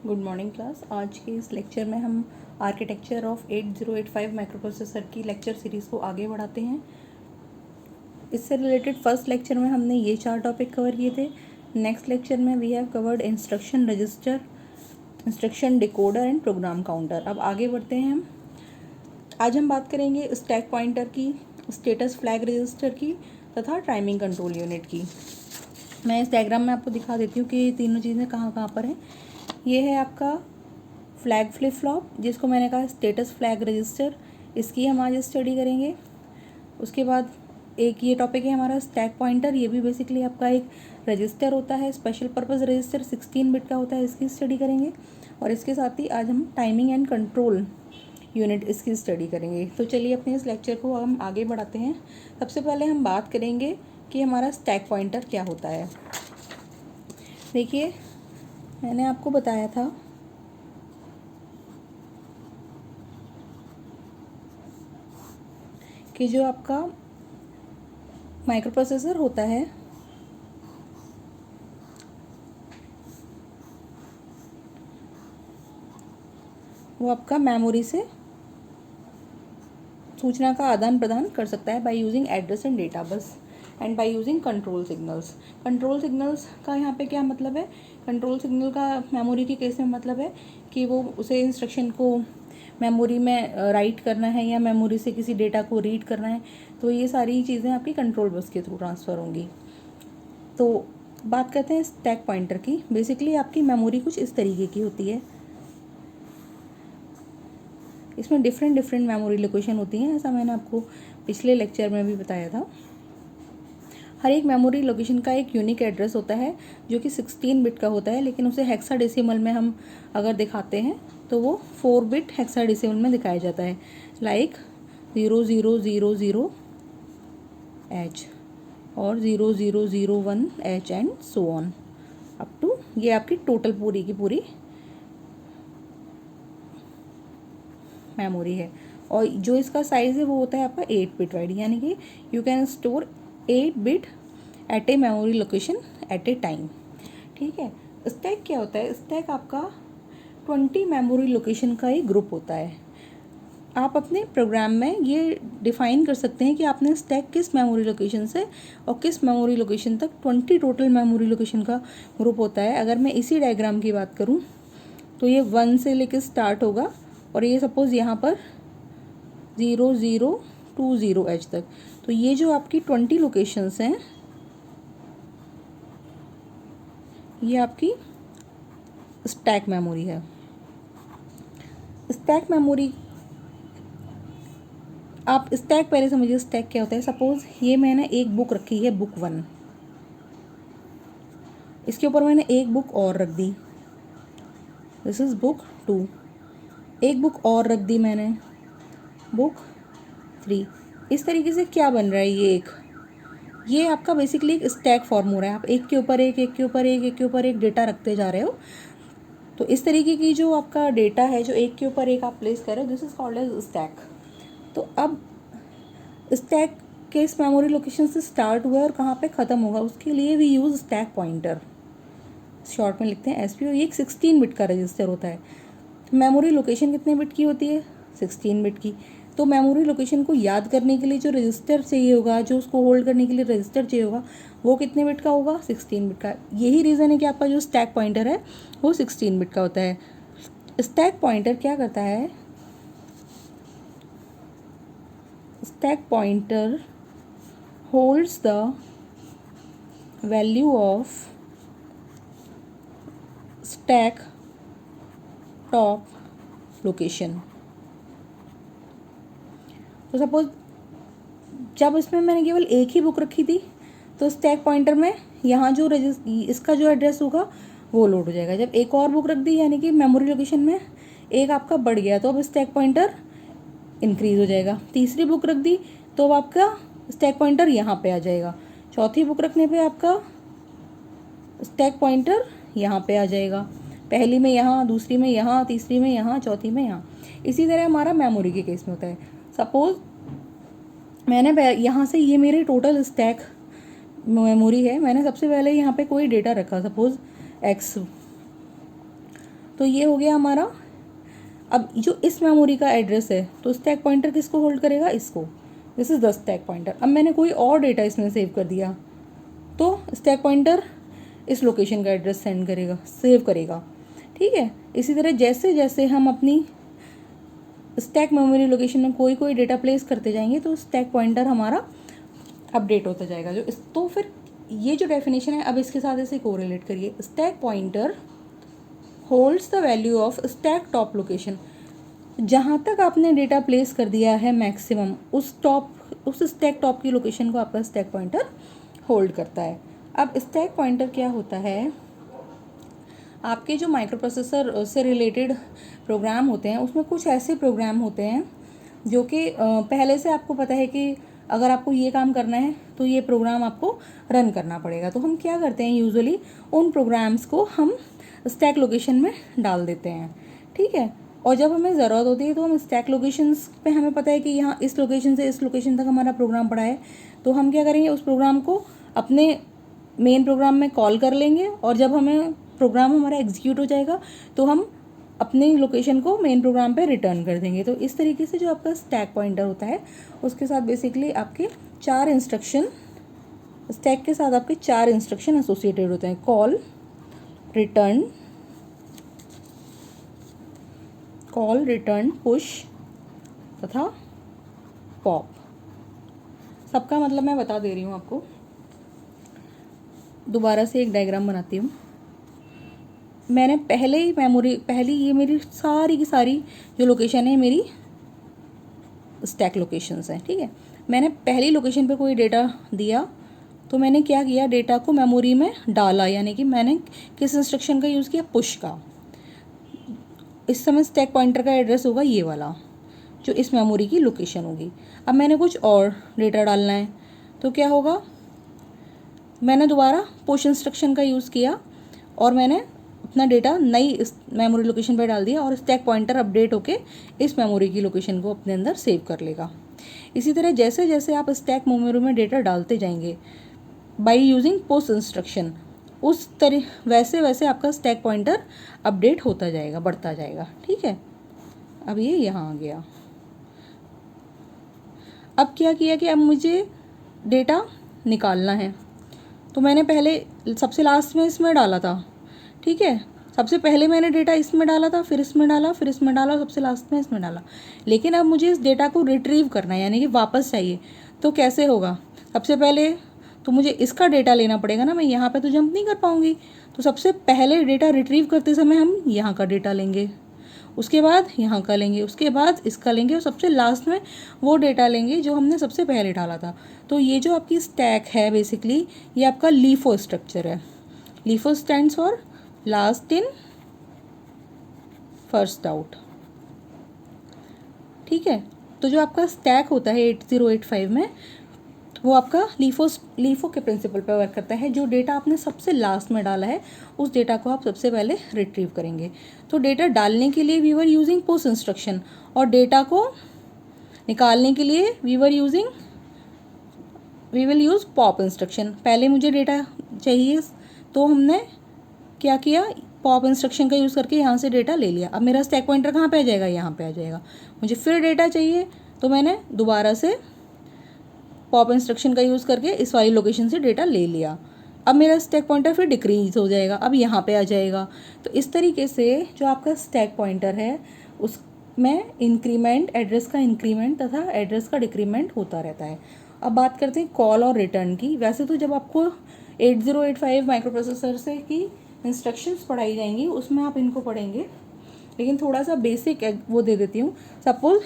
Good morning class. आज के इस लेक्चर में हम आर्किटेक्चर ऑफ 8085 माइक्रोप्रोसेसर की लेक्चर सीरीज़ को आगे बढ़ाते हैं। इससे रिलेटेड फर्स्ट लेक्चर में हमने ये 4 टॉपिक कवर किए थे। नेक्स्ट लेक्चर में we have covered instruction register, instruction decoder and program counter. अब आगे बढ़ते हैं हम। आज हम बात करेंगे स्टैक पॉइंटर की, स्टेटस फ्लैग रजिस्टर की तथा टाइमिंग कंट्रोल यूनिट की। मैं इस डायग्राम में आपको दिखा देती हूँ कि ये तीनों चीज़ें कहाँ कहाँ पर हैं। ये है आपका फ्लैग फ्लिप फ्लॉप, जिसको मैंने कहा स्टेटस फ्लैग रजिस्टर, इसकी हम आज स्टडी करेंगे। उसके बाद एक ये टॉपिक है हमारा स्टैक पॉइंटर, ये भी बेसिकली आपका एक रजिस्टर होता है, स्पेशल पर्पस रजिस्टर 16 बिट का होता है, इसकी स्टडी करेंगे। और इसके साथ ही आज हम टाइमिंग एंड कंट्रोल यूनिट इसकी स्टडी करेंगे। तो चलिए अपने इस लेक्चर को हम आगे बढ़ाते हैं। सबसे पहले हम बात करेंगे कि हमारा स्टैक पॉइंटर क्या होता है। देखिए, मैंने आपको बताया था कि जो आपका माइक्रोप्रोसेसर होता है वो आपका मेमोरी से सूचना का आदान प्रदान कर सकता है by using address and data bus and by using control signals. Control signals का यहाँ पे क्या मतलब है? कंट्रोल सिग्नल का मेमोरी के केस में मतलब है कि वो उसे इंस्ट्रक्शन को मेमोरी में राइट करना है या मेमोरी से किसी डेटा को रीड करना है, तो ये सारी चीज़ें आपकी कंट्रोल बस के थ्रू ट्रांसफ़र होंगी। तो बात करते हैं स्टैक पॉइंटर की। बेसिकली आपकी मेमोरी कुछ इस तरीके की होती है। इसमें डिफरेंट मेमोरी लोकेशन होती हैं, ऐसा मैंने आपको पिछले लेक्चर में भी बताया था। हर एक मेमोरी लोकेशन का एक यूनिक एड्रेस होता है जो कि 16 बिट का होता है, लेकिन उसे हेक्साडेसिमल में हम अगर दिखाते हैं तो वो 4 बिट हेक्साडेसिमल में दिखाया जाता है, लाइक 0000 H और 0001 H and so on up to, ये आपकी टोटल पूरी की पूरी मेमोरी है। और जो इसका साइज़ है वो होता है आपका 8 बिट वाइड, यानी कि you can store 8 bit at a memory location at a time. ठीक है। स्टैक क्या होता है? स्टैक आपका 20 मेमोरी लोकेशन का एक ग्रुप होता है। आप अपने प्रोग्राम में ये डिफ़ाइन कर सकते हैं कि आपने स्टैक किस मेमोरी लोकेशन से और किस मेमोरी लोकेशन तक, 20 टोटल मेमोरी लोकेशन का ग्रुप होता है। अगर मैं इसी डायग्राम की बात करूं तो ये 1 से लेकर स्टार्ट होगा और ये सपोज़ यहाँ पर 0020 H तक। तो ये जो आपकी 20 लोकेशंस हैं ये आपकी स्टैक मेमोरी है। स्टैक मेमोरी, आप स्टैक पहले समझिए स्टैक क्या होता है। सपोज़ ये मैंने एक बुक रखी है, बुक 1, इसके ऊपर मैंने एक बुक और रख दी, दिस इज़ बुक 2। एक बुक और रख दी मैंने, बुक 3। इस तरीके से क्या बन रहा है? ये आपका बेसिकली एक स्टैक फॉर्म हो रहा है। आप एक के ऊपर एक, एक के ऊपर एक, एक के ऊपर एक डेटा रखते जा रहे हो। तो इस तरीके की जो आपका डेटा है जो एक के ऊपर एक आप प्लेस कर रहे हो, this is called as stack. तो अब स्टैक के इस मेमोरी लोकेशन से स्टार्ट हुआ और कहाँ पे ख़त्म होगा, उसके लिए we use stack pointer, short में लिखते हैं SPO। ये एक 16 बिट का रजिस्टर होता है। मेमोरी लोकेशन कितने बिट की होती है? 16 बिट की। तो मेमोरी लोकेशन को याद करने के लिए जो रजिस्टर चाहिए होगा, जो उसको होल्ड करने के लिए रजिस्टर चाहिए होगा, वो कितने बिट का होगा? 16 बिट का। यही रीज़न है कि आपका जो स्टैक पॉइंटर है वो 16 बिट का होता है। स्टैक पॉइंटर क्या करता है? Stack pointer holds the value of stack top location. तो सपोज जब इसमें मैंने केवल एक ही बुक रखी थी तो स्टैक पॉइंटर में यहाँ जो इसका जो एड्रेस होगा वो लोड हो जाएगा। जब एक और बुक रख दी, यानी कि मेमोरी लोकेशन में एक आपका बढ़ गया, तो अब स्टैक पॉइंटर इंक्रीज हो जाएगा। तीसरी बुक रख दी तो अब आपका स्टैक पॉइंटर यहाँ पे आ जाएगा। चौथी बुक रखने पे आपका स्टैक पॉइंटर यहाँ पे आ जाएगा। पहली में यहाँ, दूसरी में यहाँ, तीसरी में यहाँ, चौथी में यहाँ। इसी तरह हमारा मेमोरी के केस में होता है। सपोज़ मैंने यहाँ से, ये मेरे टोटल स्टैक मेमोरी है, मैंने सबसे पहले यहाँ पे कोई डेटा रखा, सपोज़ X, तो ये हो गया हमारा। अब जो इस मेमोरी का एड्रेस है तो स्टैक पॉइंटर किसको होल्ड करेगा, इसको। This is the stack pointer. अब मैंने कोई और डेटा इसमें सेव कर दिया तो स्टैक पॉइंटर इस लोकेशन का एड्रेस सेव करेगा। ठीक है। इसी तरह जैसे जैसे हम अपनी स्टैक मेमोरी लोकेशन में कोई कोई डेटा प्लेस करते जाएंगे तो स्टैक पॉइंटर हमारा अपडेट होता जाएगा। तो फिर ये जो डेफिनेशन है, अब इसके साथ इसे कोरिलेट करिए। Stack pointer holds the value of stack top location. जहाँ तक आपने डेटा प्लेस कर दिया है मैक्सिमम, उस स्टैक टॉप की लोकेशन को आपका स्टैक पॉइंटर होल्ड करता है। अब स्टैक पॉइंटर क्या होता है, आपके जो माइक्रो प्रोसेसर से रिलेटेड प्रोग्राम होते हैं उसमें कुछ ऐसे प्रोग्राम होते हैं जो कि पहले से आपको पता है कि अगर आपको ये काम करना है तो ये प्रोग्राम आपको रन करना पड़ेगा। तो हम क्या करते हैं, यूजुअली उन प्रोग्राम्स को हम स्टैक लोकेशन में डाल देते हैं। ठीक है। और जब हमें ज़रूरत होती है तो हम स्टैक लोकेशंस पे हमें पता है कि यहाँ इस लोकेशन से इस लोकेशन तक हमारा प्रोग्राम पड़ा है, तो हम क्या करेंगे, उस प्रोग्राम को अपने मेन प्रोग्राम में कॉल कर लेंगे और जब हमें प्रोग्राम हमारा एग्जीक्यूट हो जाएगा तो हम अपने लोकेशन को मेन प्रोग्राम पे रिटर्न कर देंगे। तो इस तरीके से जो आपका स्टैक पॉइंटर होता है उसके साथ बेसिकली आपके 4 इंस्ट्रक्शन, स्टैक के साथ आपके 4 इंस्ट्रक्शन एसोसिएटेड होते हैं। कॉल, रिटर्न, पुश तथा पॉप। सबका मतलब मैं बता दे रही हूँ आपको। दोबारा से एक डायग्राम बनाती हूँ। मैंने पहली ये मेरी सारी की सारी जो लोकेशन है मेरी स्टैक लोकेशंस हैं। ठीक है। मैंने पहली लोकेशन पे कोई डेटा दिया तो मैंने क्या किया, डेटा को मेमोरी में डाला, यानी कि मैंने किस इंस्ट्रक्शन का यूज़ किया, पुश का। इस समय स्टैक पॉइंटर का एड्रेस होगा ये वाला जो इस मेमोरी की लोकेशन होगी। अब मैंने कुछ और डेटा डालना है तो क्या होगा, मैंने दोबारा पुश इंस्ट्रक्शन का यूज़ किया और मैंने अपना डेटा नई इस मेमोरी लोकेशन पर डाल दिया और स्टैक पॉइंटर अपडेट होके इस मेमोरी की लोकेशन को अपने अंदर सेव कर लेगा। इसी तरह जैसे जैसे आप स्टैक मेमोरी में डेटा डालते जाएंगे बाय यूजिंग पुश इंस्ट्रक्शन, वैसे वैसे आपका स्टैक पॉइंटर अपडेट होता जाएगा, बढ़ता जाएगा। ठीक है। अब ये यहाँ आ गया। अब क्या किया कि अब मुझे डेटा निकालना है तो मैंने पहले सबसे लास्ट में इसमें डाला था। ठीक है। सबसे पहले मैंने डेटा इसमें डाला था, फिर इसमें डाला, फिर इसमें डाला, सबसे लास्ट में इसमें डाला। लेकिन अब मुझे इस डेटा को रिट्रीव करना है, यानी कि वापस चाहिए। तो कैसे होगा, सबसे पहले तो मुझे इसका डेटा लेना पड़ेगा ना, मैं यहाँ पे तो जंप नहीं कर पाऊँगी। तो सबसे पहले डेटा रिट्रीव करते समय हम यहाँ का डेटा लेंगे, उसके बाद यहाँ का लेंगे, उसके बाद इसका लेंगे और सबसे लास्ट में वो डेटा लेंगे जो हमने सबसे पहले डाला था। तो ये जो आपकी स्टैक है बेसिकली ये आपका लीफो स्ट्रक्चर है। LIFO stands for last in first out. ठीक है। तो जो आपका स्टैक होता है 8085 में वो आपका लीफो के प्रिंसिपल पर वर्क करता है। जो डेटा आपने सबसे लास्ट में डाला है उस डेटा को आप सबसे पहले रिट्रीव करेंगे। तो डेटा डालने के लिए we were using push instruction और डेटा को निकालने के लिए we will use pop instruction. पहले मुझे डेटा चाहिए तो हमने क्या किया, पॉप इंस्ट्रक्शन का यूज़ करके यहाँ से डेटा ले लिया। अब मेरा स्टैक पॉइंटर कहाँ पे आ जाएगा, यहाँ पे आ जाएगा। मुझे फिर डेटा चाहिए तो मैंने दोबारा से पॉप इंस्ट्रक्शन का यूज़ करके इस वाली लोकेशन से डेटा ले लिया। अब मेरा स्टैक पॉइंटर फिर डिक्रीज हो जाएगा, अब यहाँ पे आ जाएगा। तो इस तरीके से जो आपका स्टैक पॉइंटर है उसमें इंक्रीमेंट, एड्रेस का इंक्रीमेंट तथा एड्रेस का डिक्रीमेंट होता रहता है। अब बात करते हैं कॉल और रिटर्न की। वैसे तो जब आपको 8085 माइक्रो प्रोसेसर से की इंस्ट्रक्शंस पढ़ाई जाएंगी उसमें आप इनको पढ़ेंगे, लेकिन थोड़ा सा बेसिक वो दे देती हूँ। सपोज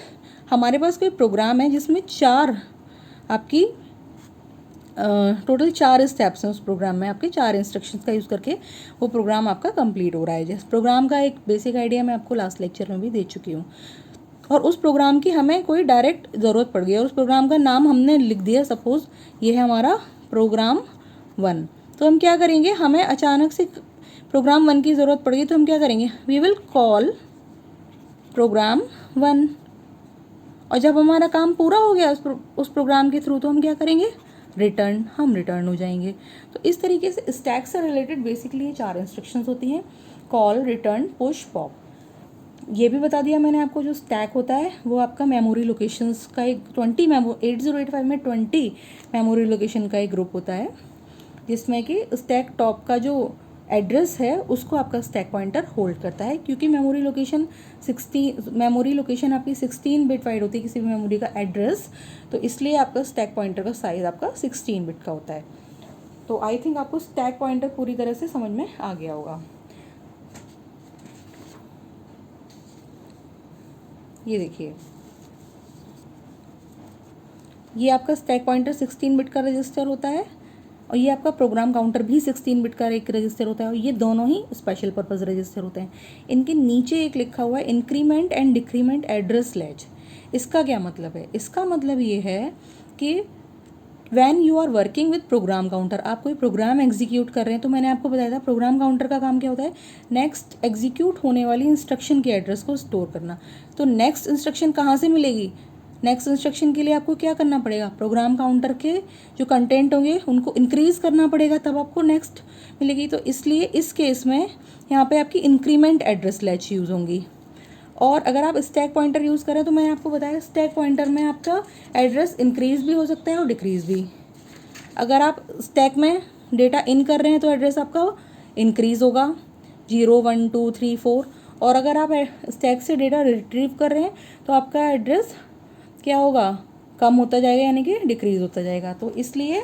हमारे पास कोई प्रोग्राम है जिसमें आपकी टोटल 4 स्टेप्स हैं उस प्रोग्राम में, आपके 4 इंस्ट्रक्शंस का यूज़ करके वो प्रोग्राम आपका कंप्लीट हो रहा है। जिस प्रोग्राम का एक बेसिक आइडिया मैं आपको लास्ट लेक्चर में भी दे चुकी हूँ। और उस प्रोग्राम की हमें कोई डायरेक्ट ज़रूरत पड़ गई और उस प्रोग्राम का नाम हमने लिख दिया, सपोज़ ये है हमारा प्रोग्राम 1। तो हम क्या करेंगे, हमें अचानक से प्रोग्राम 1 की ज़रूरत पड़ गई तो हम क्या करेंगे, वी विल कॉल प्रोग्राम 1। और जब हमारा काम पूरा हो गया उस प्रोग्राम के थ्रू तो हम क्या करेंगे, रिटर्न हो जाएंगे। तो इस तरीके से स्टैक से रिलेटेड बेसिकली ये 4 इंस्ट्रक्शंस होती हैं। Call, return, push, pop. ये भी बता दिया मैंने आपको, जो स्टैक होता है वो आपका मेमोरी लोकेशंस का एक 8085 में 20 मेमोरी लोकेशन का एक ग्रुप होता है, जिसमें कि स्टैक टॉप का जो एड्रेस है उसको आपका स्टैक पॉइंटर होल्ड करता है, क्योंकि मेमोरी लोकेशन आपकी 16 बिट वाइड होती है किसी भी मेमोरी का एड्रेस, तो इसलिए आपका स्टैक पॉइंटर का साइज़ आपका 16 बिट का होता है। तो आई थिंक आपको स्टैक पॉइंटर पूरी तरह से समझ में आ गया होगा। ये देखिए, ये आपका स्टैक पॉइंटर 16 बिट का रजिस्टर होता है, और ये आपका प्रोग्राम काउंटर भी 16 बिट का एक रजिस्टर होता है, और ये दोनों ही स्पेशल पर्पज़ रजिस्टर होते हैं। इनके नीचे एक लिखा हुआ है increment and decrement address latch. इसका क्या मतलब है? इसका मतलब ये है कि when you are working with program counter, आप कोई प्रोग्राम एग्जीक्यूट कर रहे हैं, तो मैंने आपको बताया था प्रोग्राम काउंटर का काम क्या होता है, नेक्स्ट एग्जीक्यूट होने वाली इंस्ट्रक्शन के एड्रेस को स्टोर करना। तो नेक्स्ट इंस्ट्रक्शन कहाँ से मिलेगी? नेक्स्ट इंस्ट्रक्शन के लिए आपको क्या करना पड़ेगा, प्रोग्राम काउंटर के जो कंटेंट होंगे उनको इंक्रीज़ करना पड़ेगा, तब आपको नेक्स्ट मिलेगी। तो इसलिए इस केस में यहाँ पे आपकी इंक्रीमेंट एड्रेस लैच यूज़ होंगी। और अगर आप स्टैक पॉइंटर यूज़ करें तो मैंने आपको बताया स्टैक पॉइंटर में आपका एड्रेस इंक्रीज़ भी हो सकता है और डिक्रीज़ भी। अगर आप स्टैक में डेटा इन कर रहे हैं तो एड्रेस आपका इंक्रीज़ होगा 0 1 2 3 4, और अगर आप स्टैक से डेटा रिट्रीव कर रहे हैं तो आपका एड्रेस क्या होगा, कम होता जाएगा, यानी कि डिक्रीज़ होता जाएगा। तो इसलिए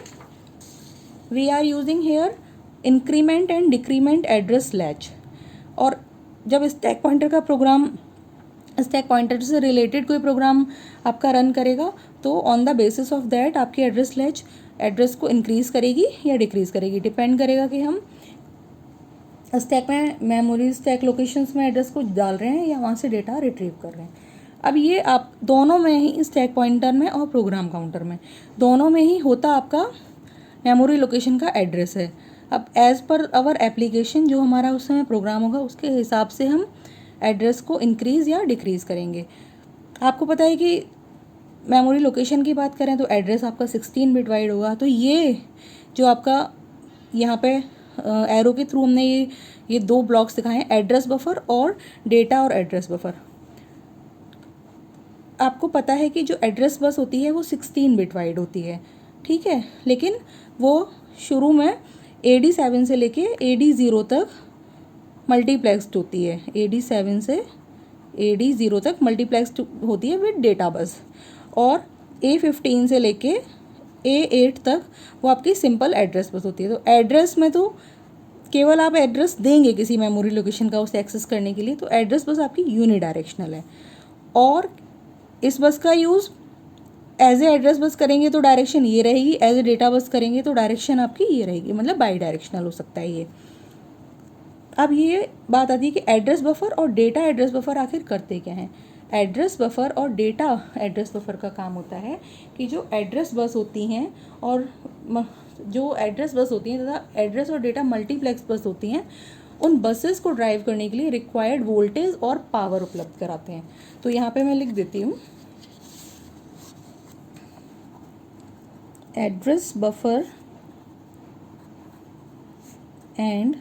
we are using here increment and decrement address latch. और जब स्टैक पॉइंटर से रिलेटेड कोई प्रोग्राम आपका रन करेगा तो on the basis of that आपकी एड्रेस लैच एड्रेस को इंक्रीज़ करेगी या डिक्रीज़ करेगी, डिपेंड करेगा कि हम स्टैक में मेमोरी स्टैक लोकेशंस में एड्रेस को डाल रहे हैं या वहाँ से डेटा रिट्रीव कर रहे हैं। अब ये आप दोनों में ही, स्टैक पॉइंटर में और प्रोग्राम काउंटर में, दोनों में ही होता आपका मेमोरी लोकेशन का एड्रेस है। अब एज़ पर आवर एप्लीकेशन जो हमारा उस समय प्रोग्राम होगा उसके हिसाब से हम एड्रेस को इंक्रीज़ या डिक्रीज़ करेंगे। आपको पता है कि मेमोरी लोकेशन की बात करें तो एड्रेस आपका 16 बिट वाइड होगा। तो ये जो आपका यहाँ पे एरो के थ्रू हमने ये दो ब्लॉक्स दिखाए हैं, एड्रेस बफर और डेटा और एड्रेस बफर। आपको पता है कि जो एड्रेस बस होती है वो 16 बिट वाइड होती है, ठीक है, लेकिन वो शुरू में AD7 से लेके AD0 तक मल्टीप्लेक्स्ड होती है। AD7 से AD0 तक मल्टीप्लेक्स्ड होती है विद डेटा बस, और A15 से लेके A8 तक वो आपकी सिंपल एड्रेस बस होती है। तो एड्रेस में तो केवल आप एड्रेस देंगे किसी मेमोरी लोकेशन का उसे एक्सेस करने के लिए, तो एड्रेस बस आपकी यूनिडायरेक्शनल है। और इस बस का use as a address bus करेंगे तो डायरेक्शन ये रहेगी, एज ए डेटा बस करेंगे तो डायरेक्शन आपकी ये रहेगी, मतलब बाई डायरेक्शनल हो सकता है ये। अब ये बात आती है कि एड्रेस बफर और डेटा एड्रेस बफर आखिर करते क्या हैं। एड्रेस बफर और डेटा एड्रेस बफर का काम होता है कि जो एड्रेस बस होती हैं और जो एड्रेस बस होती हैं तथा एड्रेस और डेटा मल्टीप्लेक्स बस होती हैं, उन बसेस को ड्राइव करने के लिए रिक्वायर्ड वोल्टेज और पावर उपलब्ध कराते हैं। तो यहाँ पे मैं लिख देती हूँ, address buffer and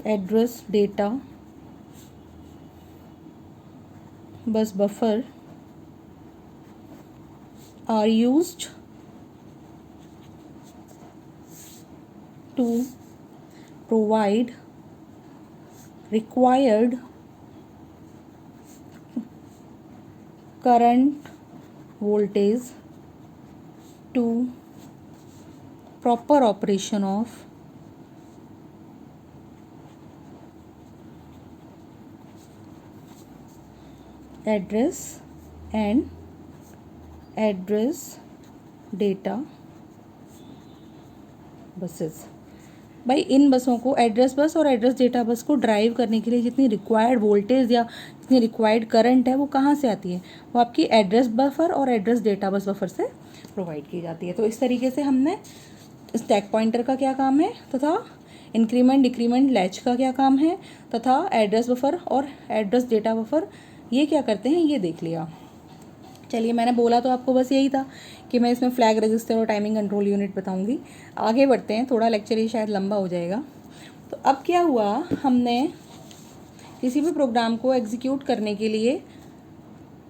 address data bus buffer are used to provide required current voltage to proper operation of address and address data buses. भाई इन बसों को, एड्रेस बस और एड्रेस डेटा बस को ड्राइव करने के लिए जितनी रिक्वायर्ड वोल्टेज या जितनी रिक्वायर्ड करंट है वो कहाँ से आती है, वो आपकी एड्रेस बफर और एड्रेस डेटा बस बफर से प्रोवाइड की जाती है। तो इस तरीके से हमने स्टैक पॉइंटर का क्या काम है तथा इंक्रीमेंट डिक्रीमेंट लैच का क्या काम है तथा एड्रेस बफर और एड्रेस डेटा बफर ये क्या करते हैं ये देख लिया। चलिए, मैंने बोला तो आपको बस यही था कि मैं इसमें फ्लैग रजिस्टर और टाइमिंग कंट्रोल यूनिट बताऊंगी। आगे बढ़ते हैं, थोड़ा लेक्चर ये शायद लंबा हो जाएगा। तो अब क्या हुआ, हमने किसी भी प्रोग्राम को एग्जीक्यूट करने के लिए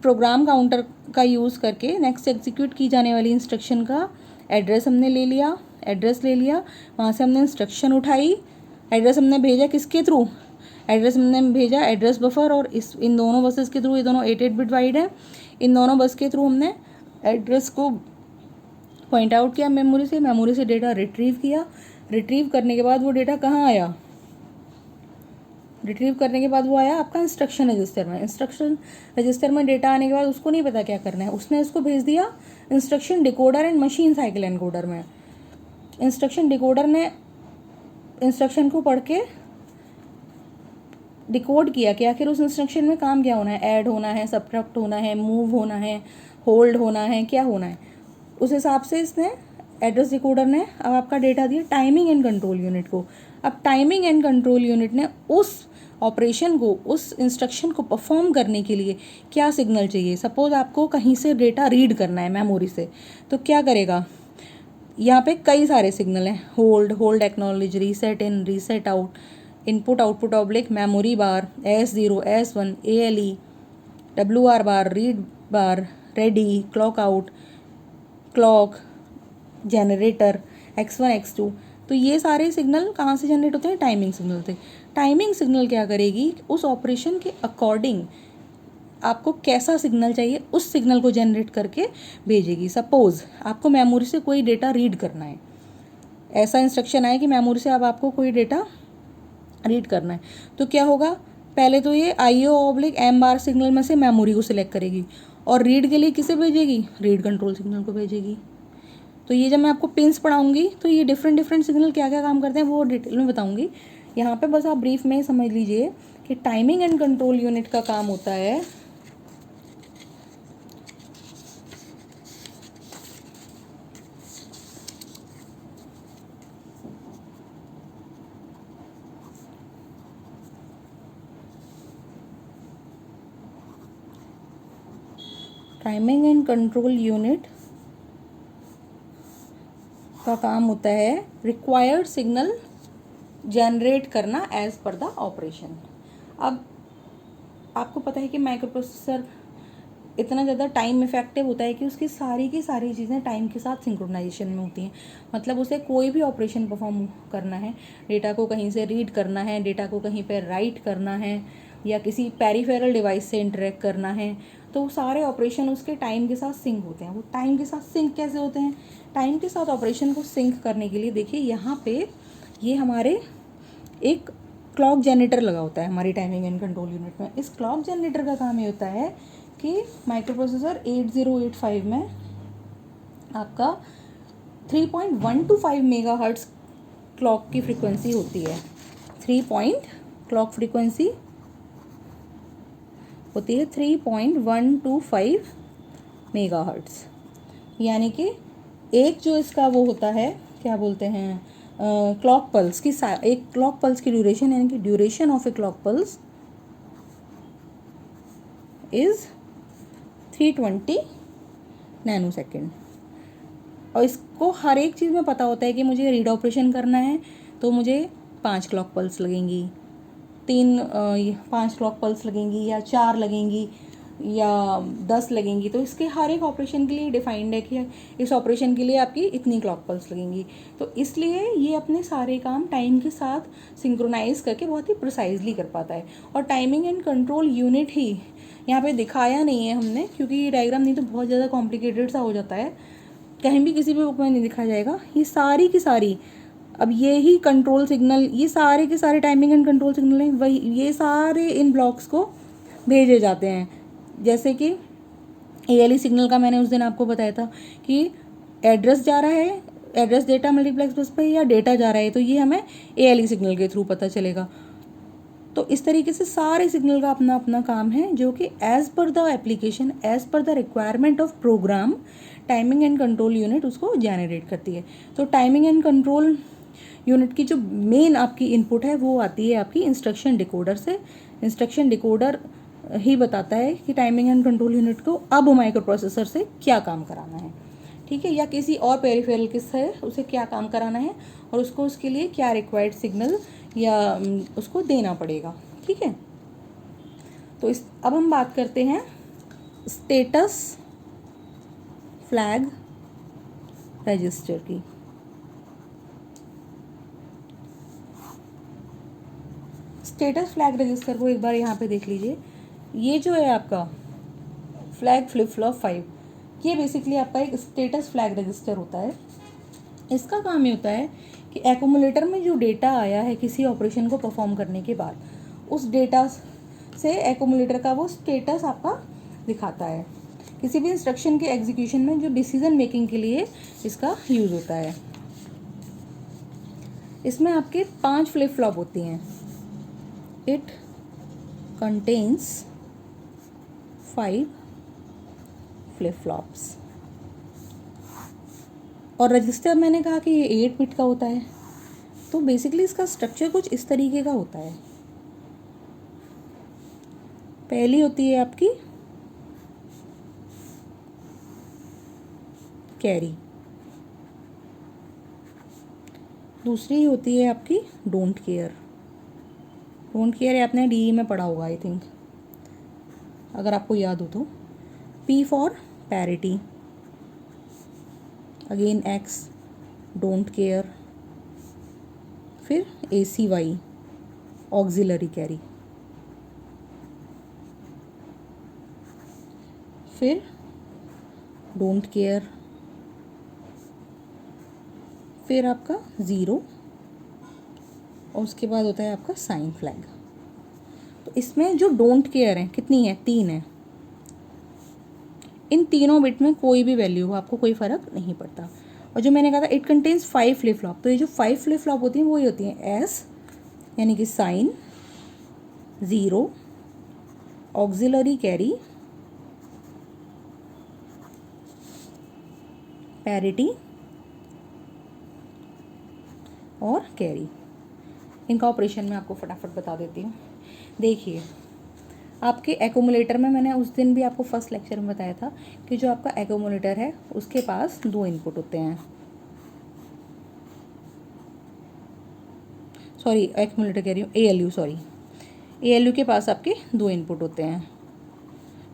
प्रोग्राम काउंटर का यूज़ करके नेक्स्ट एग्जीक्यूट की जाने वाली इंस्ट्रक्शन का एड्रेस हमने ले लिया, एड्रेस ले लिया, वहाँ से हमने इंस्ट्रक्शन उठाई, एड्रेस हमने भेजा किसके थ्रू, एड्रेस हमने भेजा एड्रेस बफर, और इन दोनों बसेस के थ्रू, ये दोनों 8 बिट वाइड है, इन दोनों बस के थ्रू हमने एड्रेस को पॉइंट आउट किया मेमोरी से डेटा रिट्रीव किया। रिट्रीव करने के बाद वो डेटा कहाँ आया, रिट्रीव करने के बाद वो आया आपका इंस्ट्रक्शन रजिस्टर में। इंस्ट्रक्शन रजिस्टर में डेटा आने के बाद उसको नहीं पता क्या करना है, उसने इसको भेज दिया instruction decoder and machine cycle encoder में। इंस्ट्रक्शन डिकोडर ने इंस्ट्रक्शन को पढ़ के डिकोड किया कि आखिर उस इंस्ट्रक्शन में काम क्या होना है, ऐड होना है, सब्ट्रैक्ट होना है, मूव होना है, होल्ड होना है, क्या होना है। उस हिसाब से इसने एड्रेस डिकोडर ने अब आपका डेटा दिया टाइमिंग एंड कंट्रोल यूनिट को। अब टाइमिंग एंड कंट्रोल यूनिट ने उस ऑपरेशन को, उस इंस्ट्रक्शन को परफॉर्म करने के लिए क्या सिग्नल चाहिए। सपोज आपको कहीं से डेटा रीड करना है मेमोरी से, तो क्या करेगा, यहाँ पे कई सारे सिग्नल हैं, hold, hold acknowledge, reset in, reset out, input output oblique memory bar, S0, S1, ALE, WR bar, read bar, ready, clock out, clock, generator, X1, X2। तो ये सारे सिग्नल कहाँ से जनरेट होते हैं, टाइमिंग सिग्नल से। Timing signal क्या करेगी, उस ऑपरेशन के अकॉर्डिंग आपको कैसा सिग्नल चाहिए उस सिग्नल को जनरेट करके भेजेगी। सपोज आपको मेमोरी से कोई डेटा रीड करना है, ऐसा इंस्ट्रक्शन आए कि मेमोरी से अब आपको कोई डेटा रीड करना है, तो क्या होगा, पहले तो ये IO/M बार सिग्नल में से मेमोरी को सिलेक्ट करेगी और रीड के लिए किसे भेजेगी, रीड कंट्रोल सिग्नल को भेजेगी। तो ये जब मैं आपको पिंस पढ़ाऊंगी तो ये डिफरेंट सिग्नल क्या क्या काम करते हैं वो डिटेल में बताऊंगी। यहाँ पे बस आप ब्रीफ में समझ लीजिए कि टाइमिंग एंड कंट्रोल यूनिट का काम होता है टाइमिंग एंड कंट्रोल यूनिट का काम होता है रिक्वायर्ड सिग्नल जनरेट करना एज पर द ऑपरेशन। अब आपको पता है कि माइक्रो प्रोसेसर इतना ज़्यादा टाइम इफेक्टिव होता है कि उसकी सारी की सारी चीज़ें टाइम के साथ सिंक्रोनाइजेशन में होती हैं। मतलब उसे कोई भी ऑपरेशन परफॉर्म करना है, डेटा को कहीं से रीड करना है, डेटा को कहीं पर राइट करना है, या किसी पेरिफेरल डिवाइस से इंटरेक्ट करना है, तो सारे ऑपरेशन उसके टाइम के साथ सिंक होते हैं। वो टाइम के साथ सिंक कैसे होते हैं, टाइम के साथ ऑपरेशन को सिंक करने के लिए देखिए यहाँ पे ये हमारे एक क्लॉक जनरेटर लगा होता है हमारी टाइमिंग एंड कंट्रोल यूनिट में। इस क्लॉक जनरेटर का काम ये होता है कि माइक्रो प्रोसेसर 8085 में आपका 3.125 मेगाहर्ट्ज़ क्लॉक की फ्रीक्वेंसी होती है। क्लॉक फ्रीक्वेंसी होती है 3.125 मेगाहर्ट्ज़, यानी कि एक जो इसका वो होता है क्या बोलते हैं क्लॉक पल्स की एक क्लॉक पल्स की ड्यूरेशन, यानी कि duration of a clock pulse is 320 nanosecond. और इसको हर एक चीज़ में पता होता है कि मुझे रीड ऑपरेशन करना है तो मुझे 5 क्लॉक पल्स लगेंगी, 5 क्लॉक पल्स लगेंगी, या 4 लगेंगी, या 10 लगेंगी। तो इसके हर एक ऑपरेशन के लिए डिफाइंड है कि इस ऑपरेशन के लिए आपकी इतनी क्लॉक पल्स लगेंगी। तो इसलिए ये अपने सारे काम टाइम के साथ सिंक्रोनाइज करके बहुत ही प्रिसाइजली कर पाता है। और टाइमिंग एंड कंट्रोल यूनिट ही यहाँ पे दिखाया नहीं है हमने, क्योंकि ये डायग्राम नहीं तो बहुत ज़्यादा कॉम्प्लिकेटेड सा हो जाता है, कहीं भी किसी भी बुक में नहीं दिखाया जाएगा। ये सारी की सारी अब ये ही कंट्रोल सिग्नल, ये सारे के सारे टाइमिंग एंड कंट्रोल सिग्नल हैं, वही ये सारे इन ब्लॉक्स को भेजे जाते हैं। जैसे कि ALE सिग्नल का मैंने उस दिन आपको बताया था कि एड्रेस जा रहा है, एड्रेस डेटा मल्टीप्लेक्स बस पे, या डेटा जा रहा है, तो ये हमें ALE सिग्नल के थ्रू पता चलेगा। तो इस तरीके से सारे सिग्नल का अपना अपना काम है, जो कि as per the application, as per the requirement of program timing and control unit उसको जनरेट करती है। तो टाइमिंग एंड कंट्रोल यूनिट की जो मेन आपकी इनपुट है वो आती है आपकी इंस्ट्रक्शन डिकोडर से। इंस्ट्रक्शन डिकोडर ही बताता है कि टाइमिंग एंड कंट्रोल यूनिट को अब माइक्रो प्रोसेसर से क्या काम कराना है, ठीक है, या किसी और पेरिफेरल के से उसे क्या काम कराना है, और उसको उसके लिए क्या रिक्वायर्ड सिग्नल या उसको देना पड़ेगा। ठीक है, तो अब हम बात करते हैं स्टेटस फ्लैग रजिस्टर की। स्टेटस फ्लैग रजिस्टर को एक बार यहाँ पे देख लीजिए। ये जो है आपका फ्लैग फ्लिप फ्लॉप 5, ये बेसिकली आपका एक स्टेटस फ्लैग रजिस्टर होता है। इसका काम ये होता है कि एक्यूमुलेटर में जो डेटा आया है किसी ऑपरेशन को परफॉर्म करने के बाद, उस डेटा से एक्यूमुलेटर का वो स्टेटस आपका दिखाता है। किसी भी इंस्ट्रक्शन के एग्जीक्यूशन में जो डिसीजन मेकिंग के लिए इसका यूज़ होता है। इसमें आपके 5 फ्लिप फ्लॉप होती हैं। It contains 5 flip flops. और रजिस्टर मैंने कहा कि ये 8 बिट का होता है, तो बेसिकली इसका स्ट्रक्चर कुछ इस तरीके का होता है। पहली होती है आपकी कैरी, दूसरी होती है आपकी डोंट केयर। डोंट केयर आपने डीई में पढ़ा होगा आई थिंक, अगर आपको याद हो तो। P for parity, again x don't care. फिर ACY ऑक्सिलरी कैरी, फिर डोंट केयर, फिर आपका 0 और उसके बाद होता है आपका साइन फ्लैग। तो इसमें जो डोंट केयर है कितनी है, 3 है। इन तीनों बिट में कोई भी वैल्यू हो आपको कोई फ़र्क नहीं पड़ता। और जो मैंने कहा था इट कंटेन्स 5 फ्लिप फ्लॉप, तो ये जो 5 फ्लिप फ्लॉप होती हैं वही होती हैं एस यानी कि साइन, 0 ऑक्सिलरी कैरी, पैरिटी और कैरी। इनका ऑपरेशन मैं आपको फटाफट बता देती हूँ। देखिए आपके एक्यूमुलेटर में, मैंने उस दिन भी आपको फर्स्ट लेक्चर में बताया था कि जो आपका एक्यूमुलेटर है उसके पास 2 इनपुट होते हैं। सॉरी एक्यूमुलेटर कह रही हूँ, ALU, सॉरी ALU के पास आपके 2 इनपुट होते हैं।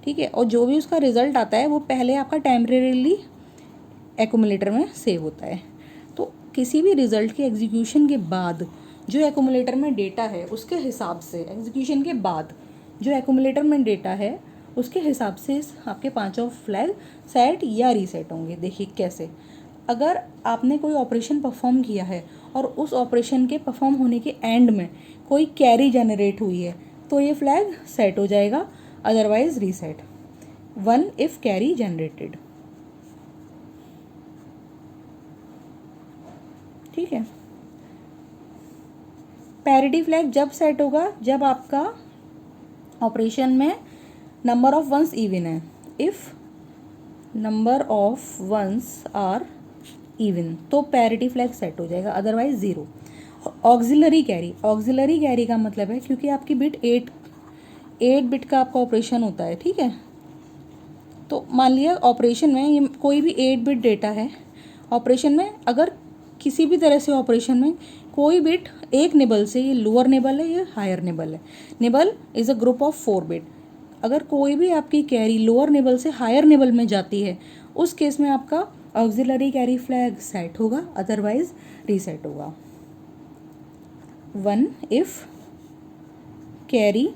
ठीक है, और जो भी उसका रिजल्ट आता है वो पहले आपका टेम्परेरीली एक्यूमुलेटर में सेव होता है। तो किसी भी रिजल्ट के एग्जीक्यूशन के बाद जो एक्यूमुलेटर में डेटा है उसके हिसाब से, एग्जीक्यूशन के बाद जो एक्यूमुलेटर में डेटा है उसके हिसाब से आपके 5 फ्लैग सेट या रीसेट होंगे। देखिए कैसे, अगर आपने कोई ऑपरेशन परफॉर्म किया है और उस ऑपरेशन के परफॉर्म होने के एंड में कोई कैरी जनरेट हुई है तो ये फ्लैग सेट हो जाएगा, otherwise reset. 1 if carry generated. ठीक है, पैरिटी फ्लैग जब सेट होगा जब आपका ऑपरेशन में नंबर ऑफ वंस इवन है। If number of ones are even तो पैरिटी फ्लैग सेट हो जाएगा, otherwise 0। Auxiliary carry, auxiliary carry का मतलब है क्योंकि आपकी बिट 8 बिट का आपका ऑपरेशन होता है। ठीक है, तो मान लिया ऑपरेशन में ये कोई भी 8 बिट डेटा है, ऑपरेशन में अगर किसी भी तरह से ऑपरेशन में कोई बिट एक निबल से, ये लोअर निबल है या हायर निबल है, nibble is a group of 4 bit, अगर कोई भी आपकी कैरी लोअर निबल से हायर निबल में जाती है उस केस में आपका ऑक्सिलरी कैरी फ्लैग सेट होगा, अदरवाइज रीसेट होगा। 1 if carry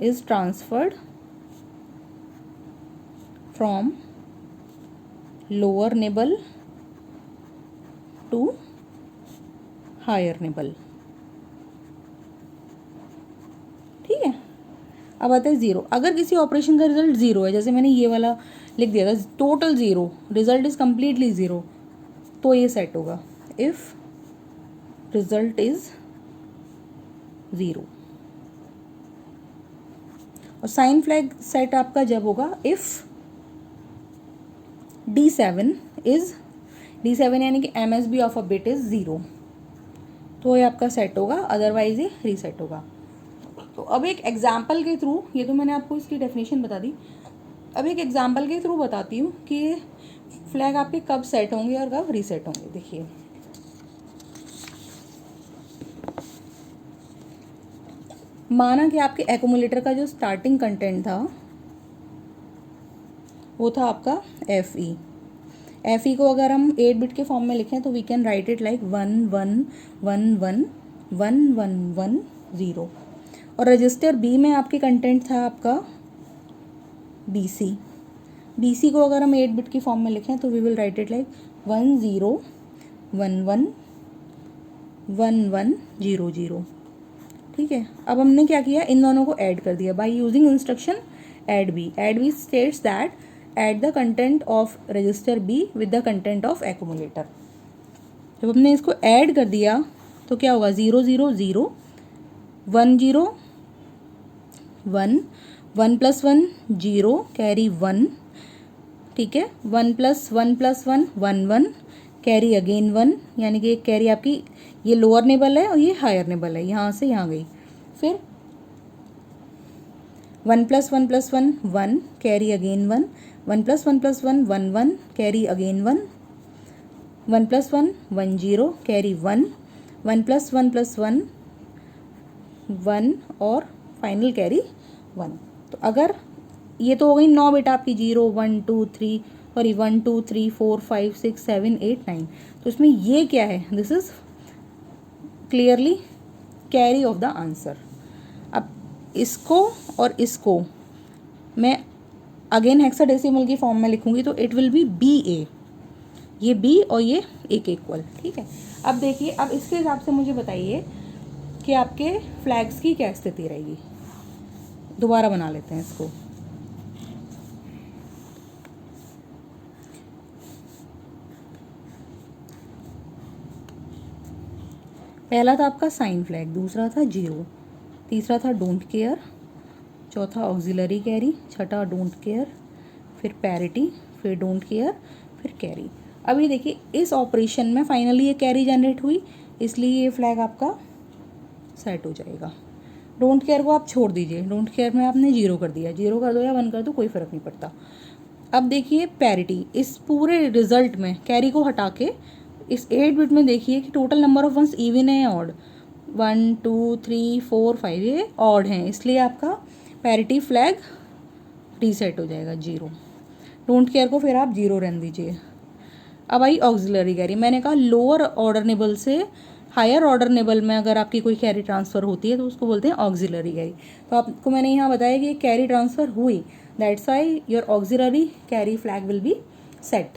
is transferred from lower nibble to higher nibble. ठीक है, अब आते हैं 0। अगर किसी ऑपरेशन का रिजल्ट 0 है, जैसे मैंने ये वाला लिख दिया था टोटल 0, रिजल्ट इज कम्प्लीटली 0, तो ये सेट होगा इफ रिजल्ट इज 0। और साइन फ्लैग सेट आपका जब होगा इफ D7 यानी कि MSB of a bit is 0, तो ये आपका सेट होगा, अदरवाइज ये रीसेट होगा। तो अब एक एग्जाम्पल के थ्रू, ये तो मैंने आपको इसकी डेफिनेशन बता दी, अब एक एग्जाम्पल के थ्रू बताती हूँ कि ये फ्लैग आपके कब सेट होंगे और कब रीसेट होंगे। देखिए माना कि आपके एक्यूमुलेटर का जो स्टार्टिंग कंटेंट था वो था आपका एफ ई को अगर हम 8 बिट के फॉर्म में लिखें तो we can write it like 11111110। और रजिस्टर बी में आपके कंटेंट था आपका बी सी को अगर हम 8 बिट की फॉर्म में लिखें तो we will write it like 10111100। ठीक है, अब हमने क्या किया, इन दोनों को ऐड कर दिया by using instruction add B states that add the content of register B with the content of accumulator. जब हमने इसको ऐड कर दिया तो क्या होगा, 0 0 0 1 0 1 1 + 1 0 कैरी 1। ठीक है, 1 + 1 + 1 1 1 कैरी अगेन 1, यानी कि एक कैरी आपकी ये लोअर नेबल है और ये हायर नेबल है, यहाँ से यहाँ गई। फिर 1 + 1 + 1 1 carry again 1 1 + 1 + 1 1 1 carry again 1 1 + 1 1 0 carry 1 1 + 1 + 1 1 और फाइनल कैरी 1। तो अगर ये तो हो गई 9 बिट आपकी 0 1 2 3 सॉरी 1 2 3 4 5 6 7 8 9। तो इसमें ये क्या है, this is clearly carry off the answer. अब इसको और इसको मैं अगेन हेक्साडेसिमल की फॉर्म में लिखूंगी तो इट विल बी BA, ये B और ये A के इक्वल। ठीक है, अब देखिए, अब इसके हिसाब से मुझे बताइए कि आपके फ्लैग्स की क्या स्थिति रहेगी। दोबारा बना लेते हैं इसको। पहला था आपका साइन फ्लैग, दूसरा था 0, तीसरा था डोंट केयर, चौथा ऑक्सिलरी कैरी, छठा डोंट केयर, फिर पैरिटी, फिर डोंट केयर, फिर कैरी। अभी देखिए इस ऑपरेशन में फाइनली ये कैरी जनरेट हुई, इसलिए ये फ्लैग आपका सेट हो जाएगा। डोंट केयर को आप छोड़ दीजिए, डोंट केयर में आपने 0 कर दिया, 0 कर दो या 1 कर दो, कोई फ़र्क नहीं पड़ता। अब देखिए पैरिटी, इस पूरे रिजल्ट में कैरी को हटा के इस 8 बिट में देखिए कि total number of ones even है या ऑड, 1 2 3 4 5 ये ऑड हैं, इसलिए आपका पैरिटी फ्लैग रीसेट हो जाएगा 0। डोंट केयर को फिर आप 0 रहने दीजिए। अब आई ऑक्सिलरी कैरी, मैंने कहा लोअर ऑर्डर नेबल से हायर ऑर्डर नेबल में अगर आपकी कोई कैरी ट्रांसफ़र होती है तो उसको बोलते हैं ऑक्सिलरी कैरी। तो आपको मैंने यहाँ बताया कि कैरी ट्रांसफ़र हुई, that's why your auxiliary carry flag will be set.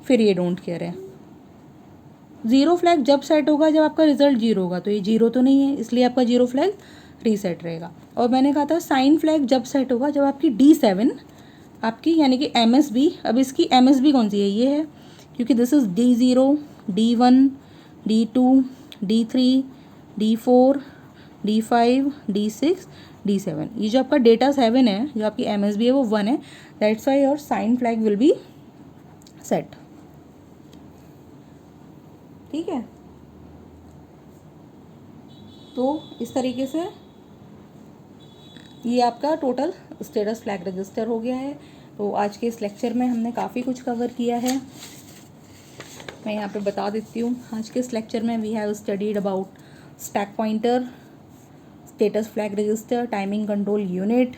फिर ये डोंट केयर है, 0 फ्लैग जब सेट होगा जब आपका रिजल्ट 0 होगा, तो ये 0 तो नहीं है, इसलिए आपका 0 फ्लैग रीसेट रहेगा। और मैंने कहा था साइन फ्लैग जब सेट होगा जब आपकी D7 आपकी यानी कि MSB, अब इसकी MSB कौन सी है, ये है, क्योंकि this is D0 D1 D2 D3 D4 D5 D6 D7, ये जो आपका डेटा 7 है, जो आपकी MSB है वो 1 है, that's why your sign flag will be set. ठीक है, तो इस तरीके से ये आपका टोटल स्टेटस फ्लैग रजिस्टर हो गया है। तो आज के इस लेक्चर में हमने काफ़ी कुछ कवर किया है, मैं यहाँ पे बता देती हूँ। आज के इस लेक्चर में we have studied about stack pointer, status flag register, timing control unit,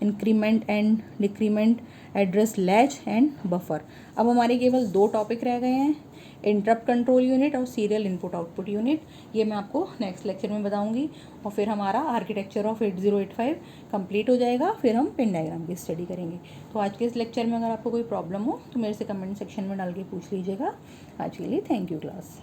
increment and decrement address latch and buffer. अब हमारे केवल 2 टॉपिक रह गए हैं, इंटरप्ट कंट्रोल यूनिट और सीरियल इनपुट आउटपुट यूनिट। ये मैं आपको नेक्स्ट लेक्चर में बताऊंगी और फिर हमारा आर्किटेक्चर ऑफ 8085 कंप्लीट हो जाएगा, फिर हम पिन डायग्राम की स्टडी करेंगे। तो आज के इस लेक्चर में अगर आपको कोई प्रॉब्लम हो तो मेरे से कमेंट सेक्शन में डाल के पूछ लीजिएगा। आज के लिए थैंक यू क्लास।